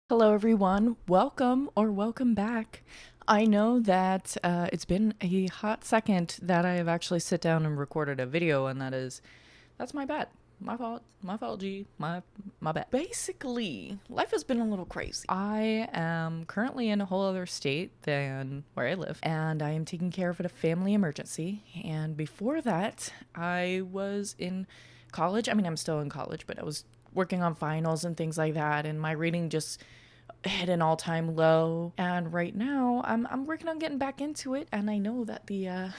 Hello, everyone. Welcome back. I know that it's been a hot second that I have actually sit down and recorded a video, and that's my bad. My fault, G. My bad. Basically, life has been a little crazy. I am currently in a whole other state than where I live, and I am taking care of a family emergency. And before that, I was in college. I mean, I'm still in college, but I was working on finals and things like that, and my reading just hit an all-time low. And right now I'm working on getting back into it, and I know that the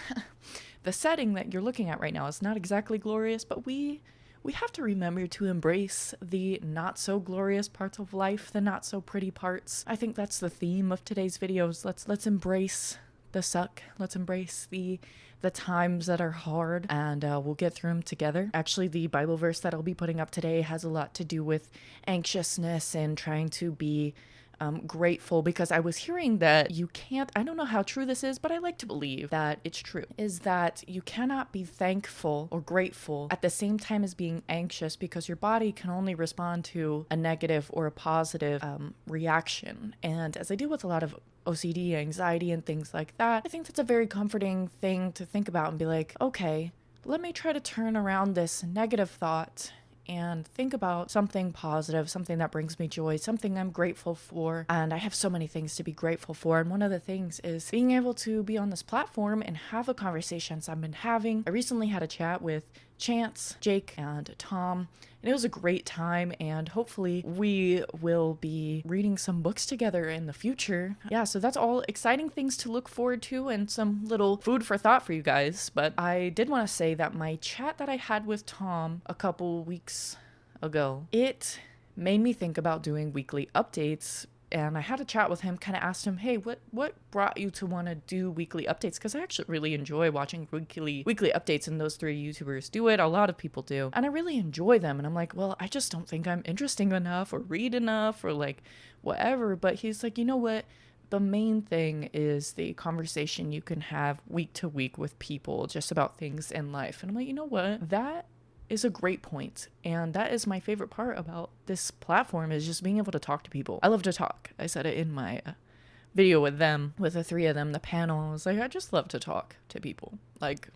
the setting that you're looking at right now is not exactly glorious, but we have to remember to embrace the not so glorious parts of life, the not so pretty parts. I think that's the theme of today's videos. Let's embrace the suck. Let's embrace the times that are hard, and we'll get through them together. Actually, the Bible verse that I'll be putting up today has a lot to do with anxiousness and trying to be grateful, because I was hearing that you can't, I don't know how true this is, but I like to believe that it's true, is that you cannot be thankful or grateful at the same time as being anxious, because your body can only respond to a negative or a positive reaction. And as I deal with a lot of OCD, anxiety, and things like that, I think that's a very comforting thing to think about and be like, okay, let me try to turn around this negative thought and think about something positive, something that brings me joy, something I'm grateful for. And I have so many things to be grateful for. And one of the things is being able to be on this platform and have the conversations I've been having. I recently had a chat with Chance, Jake, and Tom, and it was a great time, and hopefully we will be reading some books together in the future. Yeah, so that's all exciting things to look forward to and some little food for thought for you guys. But I did want to say that my chat that I had with Tom a couple weeks ago, it made me think about doing weekly updates. And I had a chat with him, kind of asked him, hey, what brought you to want to do weekly updates? Because I actually really enjoy watching weekly updates, and those three YouTubers do it. A lot of people do. And I really enjoy them. And I'm like, well, I just don't think I'm interesting enough or read enough or like whatever. But he's like, you know what? The main thing is the conversation you can have week to week with people just about things in life. And I'm like, you know what? That is a great point, and that is my favorite part about this platform, is just being able to talk to people. I love to talk. I said it in my video with them, with the three of them, the panel. I was like, I just love to talk to people. Like,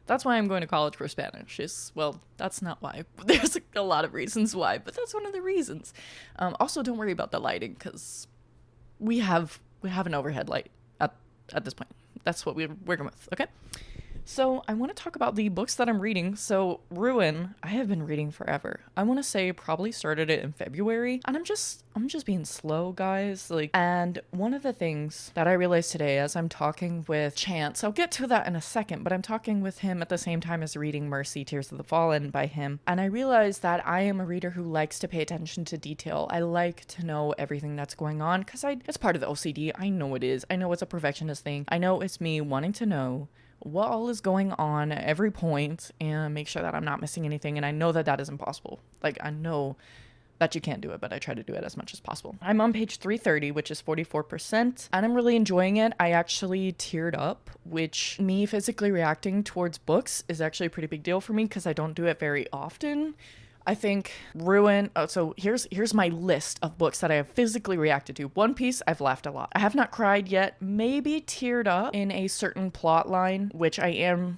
that's why I'm going to college for Spanish. Well, that's not why. There's a lot of reasons why, but that's one of the reasons. Also, don't worry about the lighting, because we have an overhead light at this point. That's what we're working with, okay? So I want to talk about the books that I'm reading. So Ruin, I have been reading forever. I want to say probably started it in February, and I'm just being slow, guys. And one of the things that I realized today as I'm talking with Chance, I'll get to that in a second, but I'm talking with him at the same time as reading Mercy, Tears of the Fallen by him. And I realized that I am a reader who likes to pay attention to detail. I like to know everything that's going on, because it's part of the OCD. I know it is. I know it's a perfectionist thing. I know it's me wanting to know what all is going on at every point and make sure that I'm not missing anything. And I know that is impossible. Like, I know that you can't do it, but I try to do it as much as possible. I'm on page 330, which is 44%, and I'm really enjoying it. I actually teared up, which me physically reacting towards books is actually a pretty big deal for me, because I don't do it very often. I think Ruin, so here's my list of books that I have physically reacted to. One Piece, I've laughed a lot. I have not cried yet, maybe teared up in a certain plot line, which I am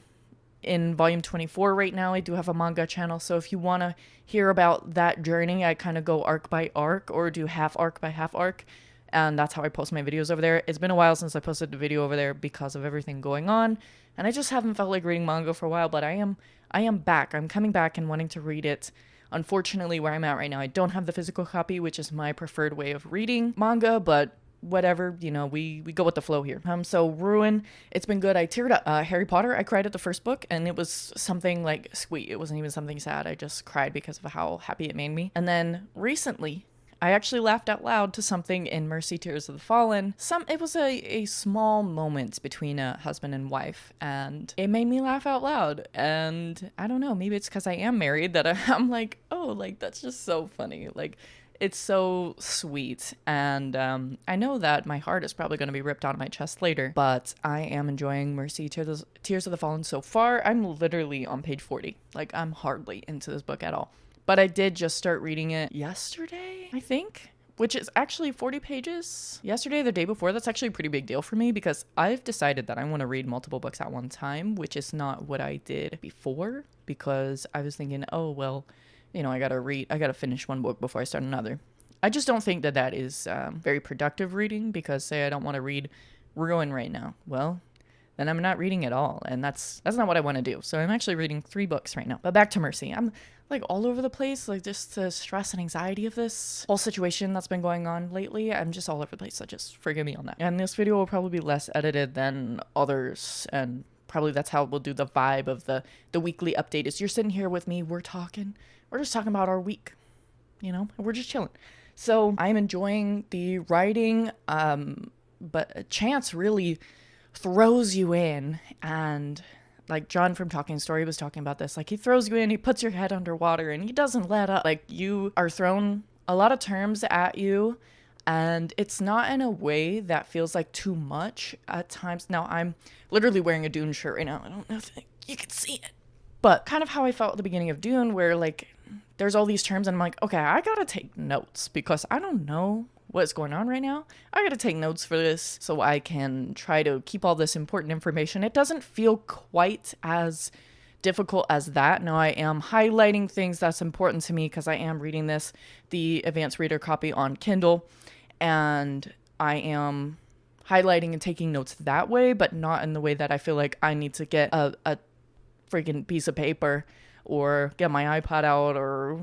in volume 24 right now. I do have a manga channel, so if you want to hear about that journey, I kind of go arc by arc, or do half arc by half arc, and that's how I post my videos over there. It's been a while since I posted a video over there because of everything going on, and I just haven't felt like reading manga for a while, but I am back. I'm coming back and wanting to read it. Unfortunately, where I'm at right now, I don't have the physical copy, which is my preferred way of reading manga, but whatever, we go with the flow here. So Ruin, it's been good. I teared up. Harry Potter, I cried at the first book, and it was something like sweet. It wasn't even something sad. I just cried because of how happy it made me. And then recently, I actually laughed out loud to something in Mercy, Tears of the Fallen. It was a small moment between a husband and wife, and it made me laugh out loud. And I don't know, maybe it's because I am married that I'm like, oh, like, that's just so funny. Like, it's so sweet. And I know that my heart is probably going to be ripped out of my chest later, but I am enjoying Mercy, Tears of the Fallen so far. I'm literally on page 40. Like, I'm hardly into this book at all. But I did just start reading it yesterday, I think. which is actually 40 pages yesterday, the day before. That's actually a pretty big deal for me because I've decided that I want to read multiple books at one time, which is not what I did before, because I was thinking, oh, well, I got to finish one book before I start another. I just don't think that is very productive reading, because say I don't want to read Ruin right now. Well, then I'm not reading at all, and that's not what I want to do. So I'm actually reading 3 books right now. But back to Mercy. I'm like all over the place, like just the stress and anxiety of this whole situation that's been going on lately. I'm just all over the place, so just forgive me on that. And this video will probably be less edited than others, and probably that's how we'll do the vibe of the weekly update. Is you're sitting here with me, we're just talking about our week, and we're just chilling. So I'm enjoying the writing, but Chance really throws you in, and like John from Talking Story was talking about this, like he throws you in, he puts your head underwater, and he doesn't let up. Like you are thrown a lot of terms at you, and it's not in a way that feels like too much at times. Now I'm literally wearing a Dune shirt right now. I don't know if you can see it, but kind of how I felt at the beginning of Dune, where like there's all these terms and I'm like, okay, I gotta take notes because I don't know what's going on right now. I gotta take notes for this so I can try to keep all this important information. It doesn't feel quite as difficult as that. Now I am highlighting things that's important to me because I am reading the advanced reader copy on Kindle, and I am highlighting and taking notes that way, but not in the way that I feel like I need to get a freaking piece of paper or get my iPod out or,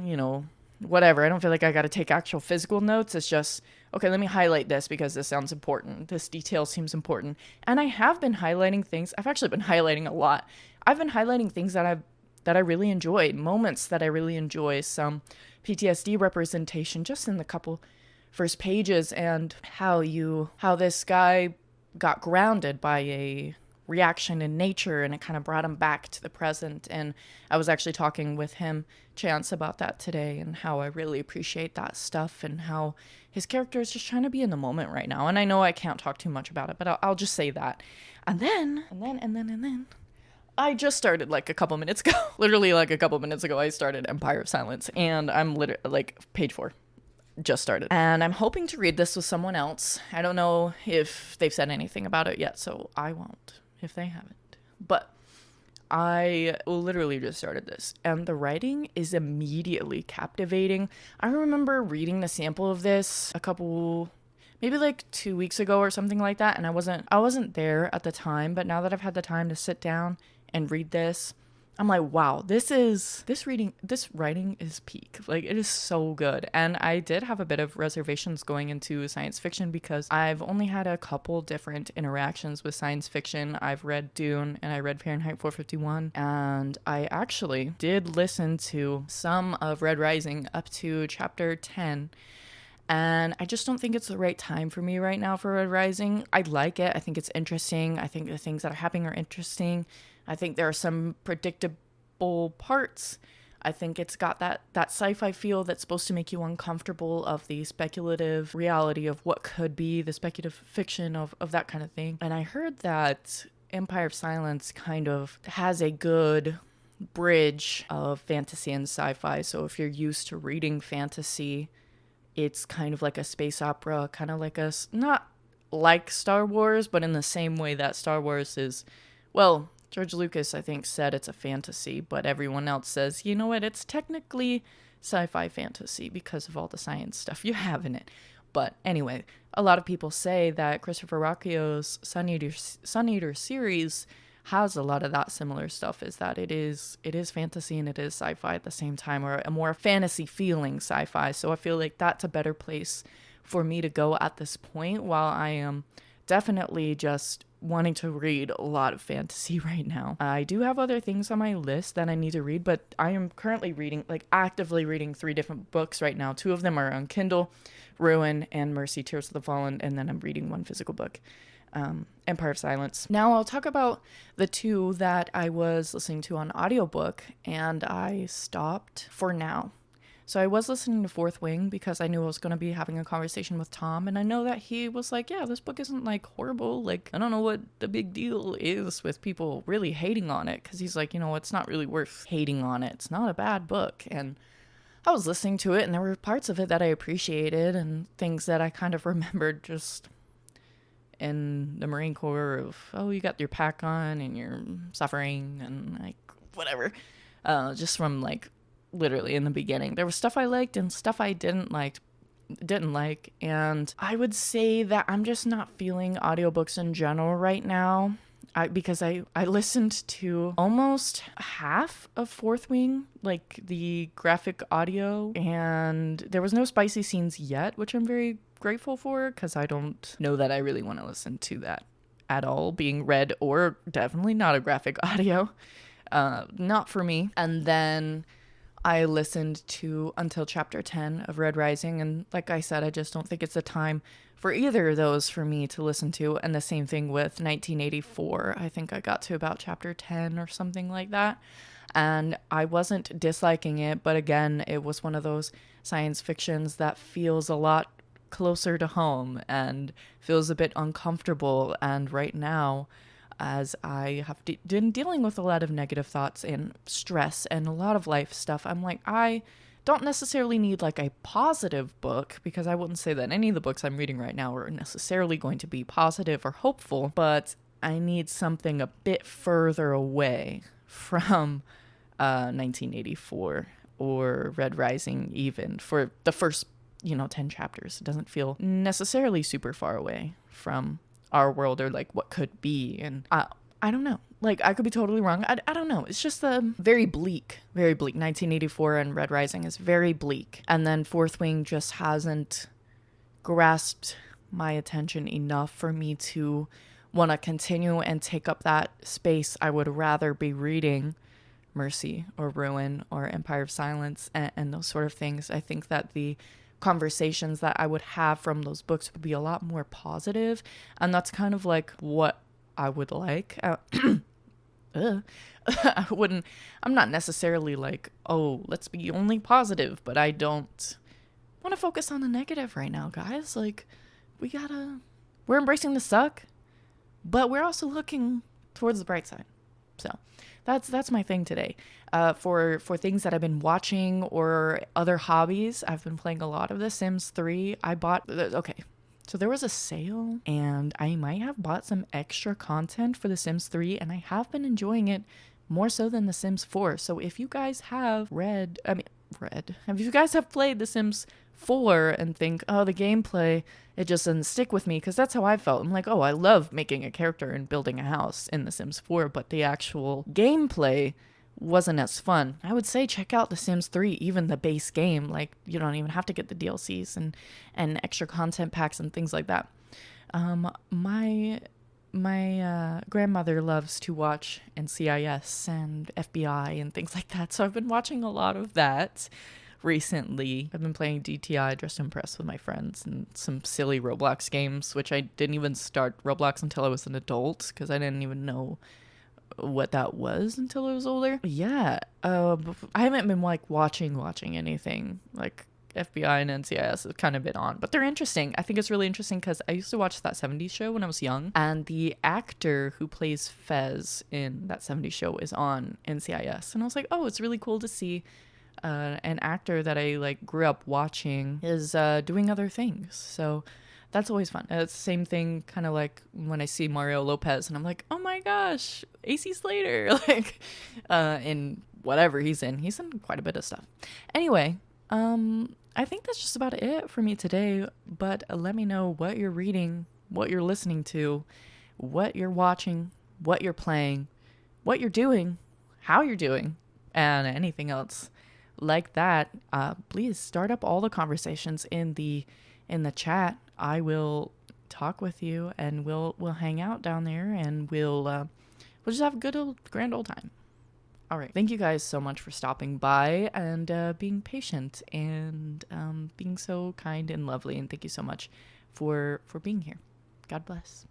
whatever. I don't feel like I got to take actual physical notes. It's just, okay, let me highlight this because this sounds important. This detail seems important. And I have been highlighting things. I've actually been highlighting a lot. I've been highlighting things that I really enjoyed, moments that I really enjoy, some PTSD representation just in the couple first pages, and how this guy got grounded by a reaction in nature, and it kind of brought him back to the present. And I was actually talking with Chance about that today, and how I really appreciate that stuff, and how his character is just trying to be in the moment right now. And I know I can't talk too much about it, but I'll just say that. And then I just started like a couple minutes ago, literally like a couple minutes ago, I started Empire of Silence, and I'm literally like page 4. Just started, and I'm hoping to read this with someone else. I don't know if they've said anything about it yet, so I won't if they haven't. But I literally just started this, and the writing is immediately captivating. I remember reading the sample of this maybe like 2 weeks ago or something like that, and I wasn't there at the time, but now that I've had the time to sit down and read this, I'm like, wow, this writing is peak. Like, it is so good. And I did have a bit of reservations going into science fiction because I've only had a couple different interactions with science fiction. I've read Dune and I read Fahrenheit 451, and I actually did listen to some of Red Rising up to chapter 10. And I just don't think it's the right time for me right now for Red Rising. I like it. I think it's interesting. I think the things that are happening are interesting. I think there are some predictable parts. I think it's got that sci-fi feel that's supposed to make you uncomfortable, of the speculative reality of what could be, the speculative fiction of that kind of thing. And I heard that Empire of Silence kind of has a good bridge of fantasy and sci-fi. So if you're used to reading fantasy, it's kind of like a space opera, kind of like not like Star Wars, but in the same way that Star Wars is, well, George Lucas, I think, said it's a fantasy, but everyone else says, you know what, it's technically sci-fi fantasy because of all the science stuff you have in it. But anyway, a lot of people say that Christopher Rocchio's Sun Eater series has a lot of that similar stuff, is that it is fantasy and it is sci-fi at the same time, or a more fantasy feeling sci-fi. So I feel like that's a better place for me to go at this point, while I am definitely just wanting to read a lot of fantasy right now. I do have other things on my list that I need to read, but I am currently actively reading 3 different books right now. 2 of them are on Kindle, Ruin and Mercy, Tears of the Fallen, and then I'm reading 1 physical book, Empire of Silence. Now I'll talk about the 2 that I was listening to on audiobook, and I stopped for now. So I was listening to Fourth Wing because I knew I was going to be having a conversation with Tom, and I know that he was like, yeah, this book isn't like horrible. Like, I don't know what the big deal is with people really hating on it, because he's like, it's not really worth hating on it. It's not a bad book. And I was listening to it and there were parts of it that I appreciated and things that I kind of remembered just in the Marine Corps of, oh, you got your pack on and you're suffering and like whatever. Just from like literally in the beginning. There was stuff I liked and stuff I didn't like. And I would say that I'm just not feeling audiobooks in general right now. Because I listened to almost half of Fourth Wing, like the graphic audio, and there was no spicy scenes yet, which I'm very grateful for because I don't know that I really want to listen to that at all, being read or definitely not a graphic audio. Not for me. And then I listened to until chapter 10 of Red Rising, and like I said, I just don't think it's the time for either of those for me to listen to. And the same thing with 1984. I think I got to about chapter 10 or something like that, and I wasn't disliking it, but again, it was one of those science fictions that feels a lot closer to home and feels a bit uncomfortable. And right now, as I have been dealing with a lot of negative thoughts and stress and a lot of life stuff, I'm like, I don't necessarily need like a positive book, because I wouldn't say that any of the books I'm reading right now are necessarily going to be positive or hopeful, but I need something a bit further away from 1984 or Red Rising, even for the first 10 chapters. It doesn't feel necessarily super far away from our world or like what could be. And I don't know, like I could be totally wrong. I don't know. It's just very bleak. 1984 and Red Rising is very bleak. And then Fourth Wing just hasn't grasped my attention enough for me to want to continue and take up that space. I would rather be reading Mercy or Ruin or Empire of Silence and those sort of things. I think that the conversations that I would have from those books would be a lot more positive, and that's kind of like what I would like. I'm not necessarily like, oh, let's be only positive, but I don't want to focus on the negative right now, guys. Like, we're embracing the suck, but we're also looking towards the bright side. So that's my thing today. For things that I've been watching or other hobbies, I've been playing a lot of The Sims 3. So there was a sale and I might have bought some extra content for The Sims 3, and I have been enjoying it more so than The Sims 4. So if you guys have if you guys have played The Sims 4 and think, oh, the gameplay, it just doesn't stick with me, because that's how I felt. I'm like, oh, I love making a character and building a house in The Sims 4, but the actual gameplay wasn't as fun. I would say check out The Sims 3, even the base game. Like, you don't even have to get the DLCs and extra content packs and things like that. My grandmother loves to watch NCIS and FBI and things like that, so I've been watching a lot of that recently. I've been playing DTI, Just Impressed, with my friends, and some silly Roblox games, which I didn't even start Roblox until I was an adult, because I didn't even know what that was until I was older. Yeah, I haven't been like watching anything like FBI and NCIS has kind of been on, but they're interesting. I think it's really interesting because I used to watch that 70s show when I was young, and the actor who plays Fez in that 70s show is on NCIS, and I was like, oh, it's really cool to see an actor that I like grew up watching is doing other things. So that's always fun. It's the same thing kind of like when I see Mario Lopez and I'm like, oh my gosh, AC Slater, like in whatever he's in quite a bit of stuff. Anyway, I think that's just about it for me today, but let me know what you're reading, what you're listening to, what you're watching, what you're playing, what you're doing, how you're doing, and anything else like that. Please start up all the conversations in the chat. I will talk with you, and we'll hang out down there, and we'll just have a grand old time. All right. Thank you guys so much for stopping by and being patient and being so kind and lovely. And thank you so much for being here. God bless.